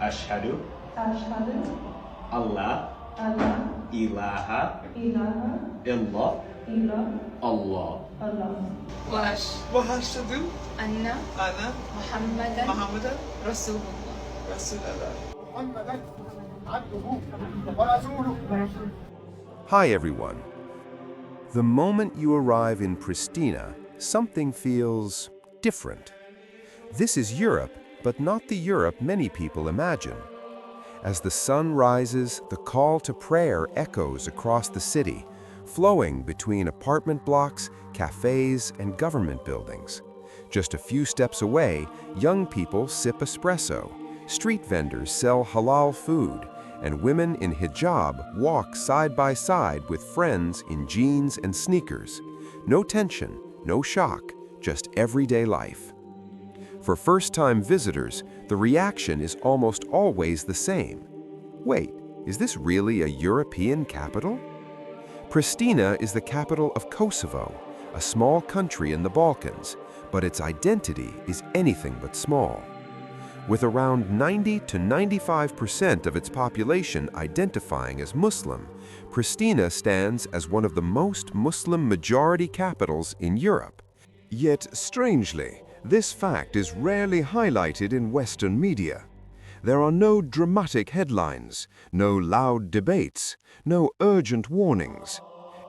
أشهد أشهد ألا ألا إله إله إلا إلا الله الله وأشهد أن أن محمدا محمدا رسول الله. رسول الله. محمدا عبده ورسوله. Hi everyone. The moment you arrive in Pristina, something feels different. This is Europe, but not the Europe many people imagine. As the sun rises, the call to prayer echoes across the city, flowing between apartment blocks, cafes, and government buildings. Just a few steps away, young people sip espresso, street vendors sell halal food, and women in hijab walk side by side with friends in jeans and sneakers. No tension, no shock, just everyday life. For first-time visitors, the reaction is almost always the same. Wait, is this really a European capital? Pristina is the capital of Kosovo, a small country in the Balkans, but its identity is anything but small. With around 90 to 95% of its population identifying as Muslim, Pristina stands as one of the most Muslim-majority capitals in Europe. Yet, strangely, this fact is rarely highlighted in Western media. There are no dramatic headlines, no loud debates, no urgent warnings.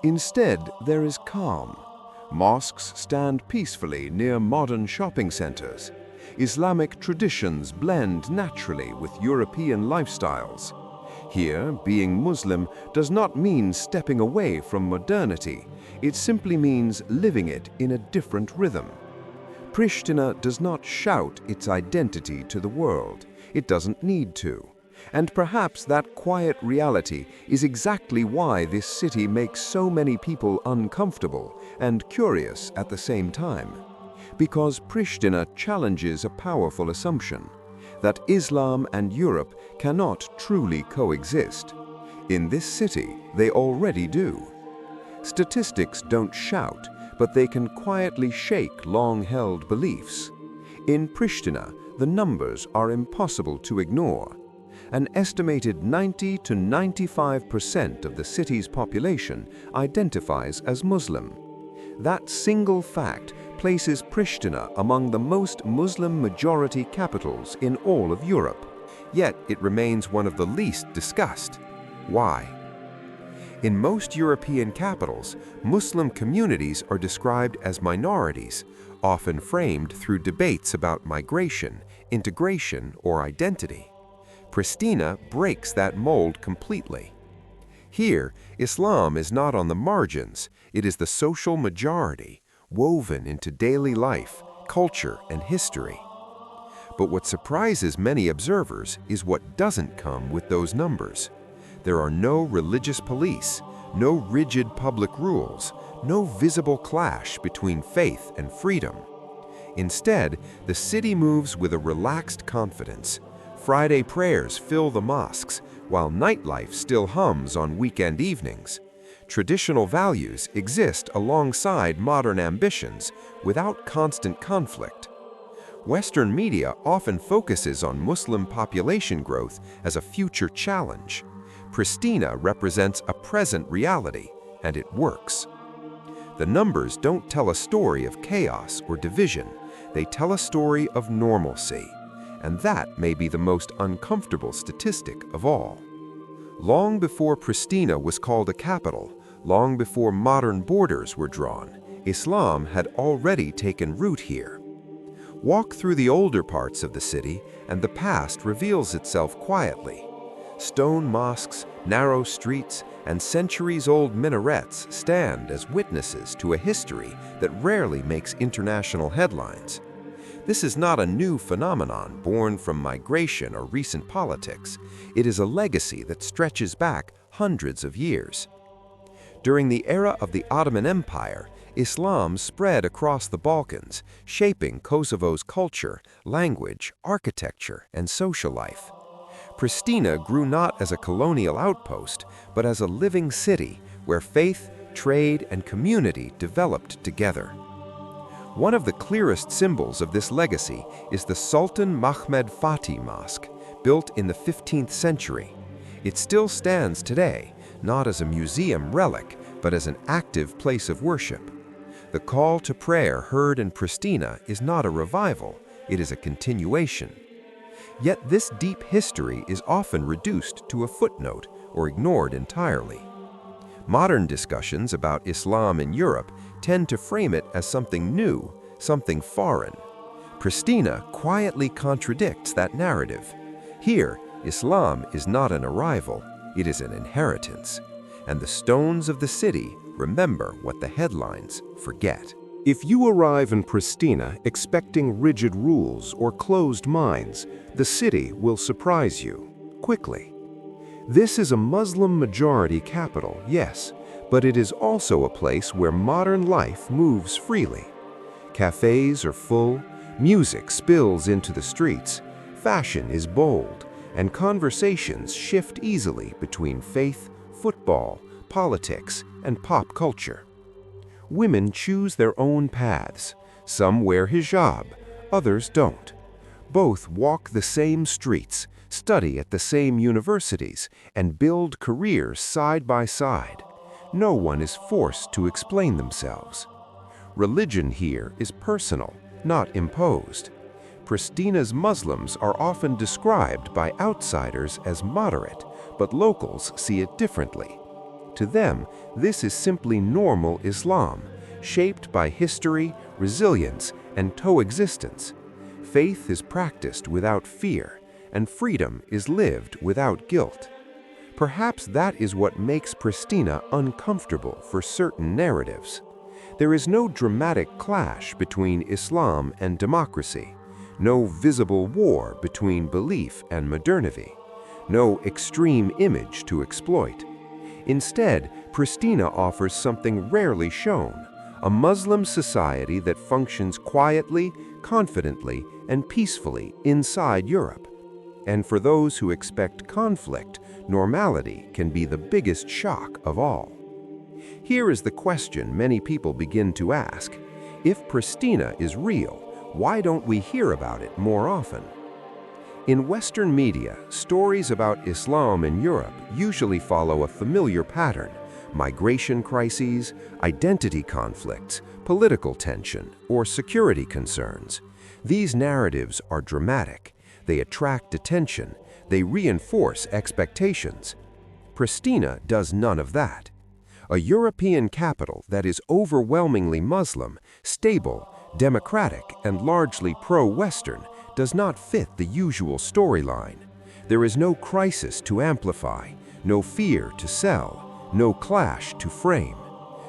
Instead, there is calm. Mosques stand peacefully near modern shopping centers. Islamic traditions blend naturally with European lifestyles. Here, being Muslim does not mean stepping away from modernity. It simply means living it in a different rhythm. Pristina does not shout its identity to the world. It doesn't need to. And perhaps that quiet reality is exactly why this city makes so many people uncomfortable and curious at the same time. Because Pristina challenges a powerful assumption, that Islam and Europe cannot truly coexist. In this city, they already do. Statistics don't shout, but they can quietly shake long-held beliefs. In Pristina, the numbers are impossible to ignore. An estimated 90 to 95% of the city's population identifies as Muslim. That single fact places Pristina among the most Muslim-majority capitals in all of Europe. Yet it remains one of the least discussed. Why? In most European capitals, Muslim communities are described as minorities, often framed through debates about migration, integration, or identity. Pristina breaks that mold completely. Here, Islam is not on the margins, it is the social majority, woven into daily life, culture, and history. But what surprises many observers is what doesn't come with those numbers. There are no religious police, no rigid public rules, no visible clash between faith and freedom. Instead, the city moves with a relaxed confidence. Friday prayers fill the mosques, while nightlife still hums on weekend evenings. Traditional values exist alongside modern ambitions without constant conflict. Western media often focuses on Muslim population growth as a future challenge. Pristina represents a present reality, and it works. The numbers don't tell a story of chaos or division. They tell a story of normalcy, and that may be the most uncomfortable statistic of all. Long before Pristina was called a capital, long before modern borders were drawn, Islam had already taken root here. Walk through the older parts of the city, and the past reveals itself quietly. Stone mosques, narrow streets, and centuries-old minarets stand as witnesses to a history that rarely makes international headlines. This is not a new phenomenon born from migration or recent politics. It is a legacy that stretches back hundreds of years. During the era of the Ottoman Empire, Islam spread across the Balkans, shaping Kosovo's culture, language, architecture, and social life. Pristina grew not as a colonial outpost, but as a living city where faith, trade, and community developed together. One of the clearest symbols of this legacy is the Sultan Mehmed Fatih Mosque, built in the 15th century. It still stands today, not as a museum relic, but as an active place of worship. The call to prayer heard in Pristina is not a revival, it is a continuation. Yet this deep history is often reduced to a footnote or ignored entirely. Modern discussions about Islam in Europe tend to frame it as something new, something foreign. Pristina quietly contradicts that narrative. Here, Islam is not an arrival, it is an inheritance. And the stones of the city remember what the headlines forget. If you arrive in Pristina expecting rigid rules or closed minds, the city will surprise you quickly. This is a Muslim-majority capital, yes, but it is also a place where modern life moves freely. Cafés are full, music spills into the streets, fashion is bold, and conversations shift easily between faith, football, politics, and pop culture. Women choose their own paths. Some wear hijab, others don't. Both walk the same streets, study at the same universities, and build careers side by side. No one is forced to explain themselves. Religion here is personal, not imposed. Pristina's Muslims are often described by outsiders as moderate, but locals see it differently. To them, this is simply normal Islam, shaped by history, resilience, and coexistence. Faith is practiced without fear, and freedom is lived without guilt. Perhaps that is what makes Pristina uncomfortable for certain narratives. There is no dramatic clash between Islam and democracy, no visible war between belief and modernity, no extreme image to exploit. Instead, Pristina offers something rarely shown, a Muslim society that functions quietly, confidently, and peacefully inside Europe. And for those who expect conflict, normality can be the biggest shock of all. Here is the question many people begin to ask. If Pristina is real, why don't we hear about it more often? In Western media, stories about Islam in Europe usually follow a familiar pattern: migration crises, identity conflicts, political tension, or security concerns. These narratives are dramatic. They attract attention. They reinforce expectations. Pristina does none of that. A European capital that is overwhelmingly Muslim, stable, democratic, and largely pro-Western does not fit the usual storyline. There is no crisis to amplify, no fear to sell, no clash to frame.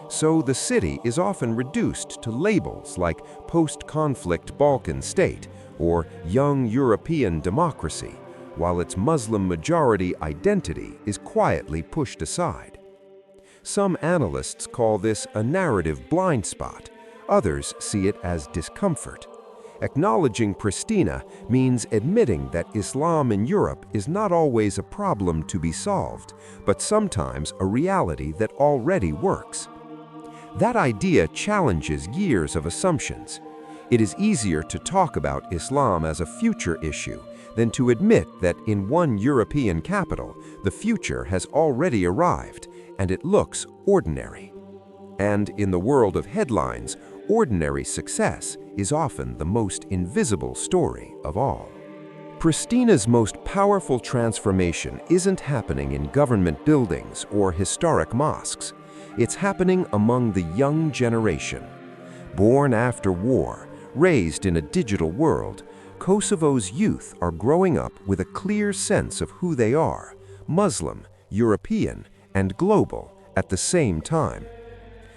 So the city is often reduced to labels like post-conflict Balkan state or young European democracy, while its Muslim-majority identity is quietly pushed aside. Some analysts call this a narrative blind spot. Others see it as discomfort. Acknowledging Pristina means admitting that Islam in Europe is not always a problem to be solved, but sometimes a reality that already works. That idea challenges years of assumptions. It is easier to talk about Islam as a future issue than to admit that in one European capital, the future has already arrived, and it looks ordinary. And in the world of headlines, ordinary success is often the most invisible story of all. Pristina's most powerful transformation isn't happening in government buildings or historic mosques. It's happening among the young generation. Born after war, raised in a digital world, Kosovo's youth are growing up with a clear sense of who they are, Muslim, European, and global at the same time.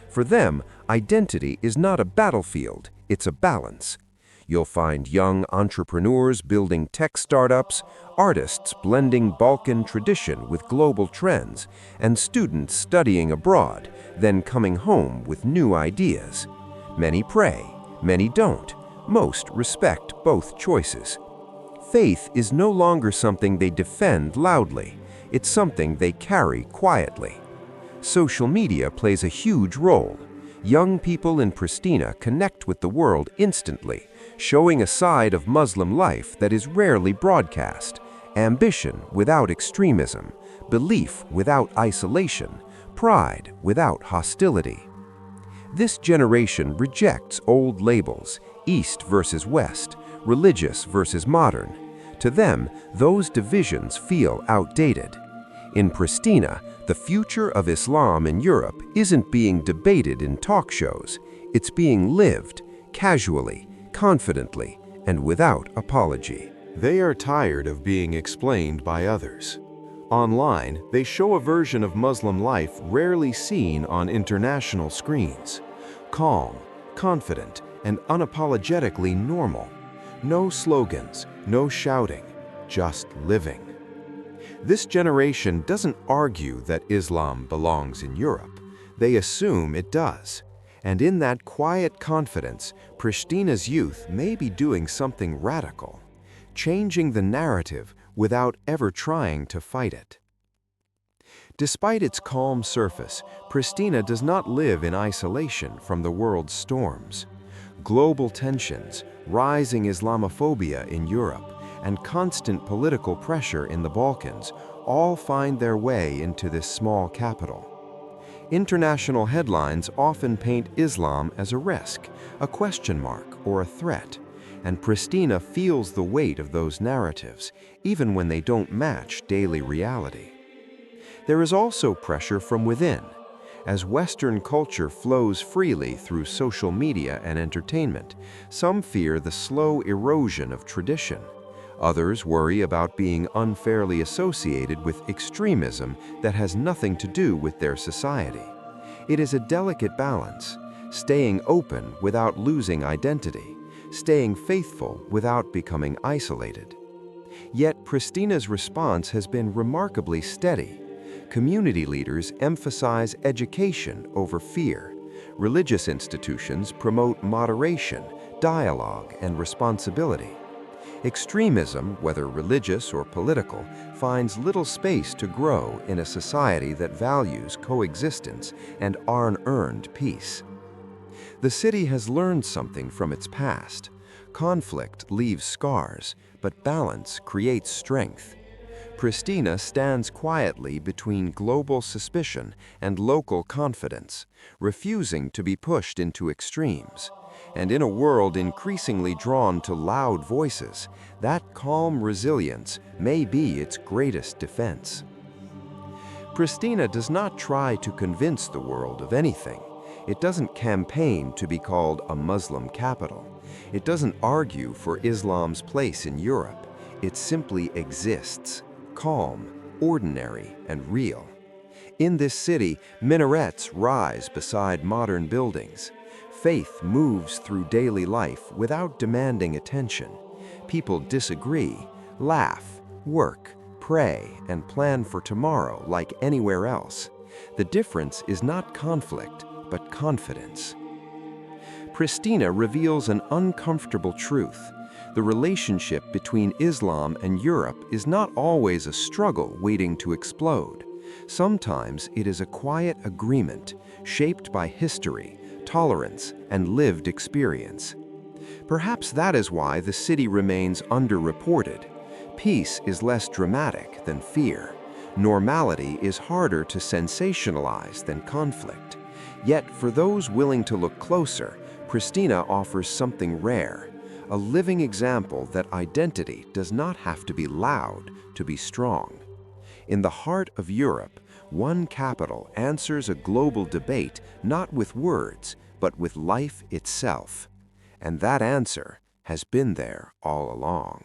For them, identity is not a battlefield, it's a balance. You'll find young entrepreneurs building tech startups, artists blending Balkan tradition with global trends, and students studying abroad, then coming home with new ideas. Many pray, many don't. Most respect both choices. Faith is no longer something they defend loudly. It's something they carry quietly. Social media plays a huge role. Young people in Pristina connect with the world instantly, showing a side of Muslim life that is rarely broadcast. ambition without extremism, belief without isolation, pride without hostility. This generation rejects old labels, East versus West, religious versus modern. To them, those divisions feel outdated. In Pristina, the future of Islam in Europe isn't being debated in talk shows. It's being lived, casually, confidently, and without apology. They are tired of being explained by others. Online, they show a version of Muslim life rarely seen on international screens. Calm, confident, and unapologetically normal. No slogans, no shouting, just living. This generation doesn't argue that Islam belongs in Europe. They assume it does. And in that quiet confidence, Pristina's youth may be doing something radical, changing the narrative without ever trying to fight it. Despite its calm surface, Pristina does not live in isolation from the world's storms. Global tensions, rising Islamophobia in Europe, and constant political pressure in the Balkans all find their way into this small capital. International headlines often paint Islam as a risk, a question mark, or a threat, and Pristina feels the weight of those narratives, even when they don't match daily reality. There is also pressure from within. As Western culture flows freely through social media and entertainment, some fear the slow erosion of tradition. Others worry about being unfairly associated with extremism that has nothing to do with their society. It is a delicate balance, staying open without losing identity, staying faithful without becoming isolated. Yet Pristina's response has been remarkably steady. Community leaders emphasize education over fear. Religious institutions promote moderation, dialogue, and responsibility. Extremism, whether religious or political, finds little space to grow in a society that values coexistence and unearned peace. The city has learned something from its past. Conflict leaves scars, but balance creates strength. Pristina stands quietly between global suspicion and local confidence, refusing to be pushed into extremes. And in a world increasingly drawn to loud voices, that calm resilience may be its greatest defense. Pristina does not try to convince the world of anything. It doesn't campaign to be called a Muslim capital. It doesn't argue for Islam's place in Europe. It simply exists, calm, ordinary, and real. In this city, minarets rise beside modern buildings. Faith moves through daily life without demanding attention. People disagree, laugh, work, pray, and plan for tomorrow like anywhere else. The difference is not conflict, but confidence. Pristina reveals an uncomfortable truth. The relationship between Islam and Europe is not always a struggle waiting to explode. Sometimes it is a quiet agreement, shaped by history, tolerance, and lived experience. Perhaps that is why the city remains underreported. Peace is less dramatic than fear. Normality is harder to sensationalize than conflict. Yet, for those willing to look closer, Pristina offers something rare, a living example that identity does not have to be loud to be strong. In the heart of Europe, one capital answers a global debate not with words, but with life itself. And that answer has been there all along.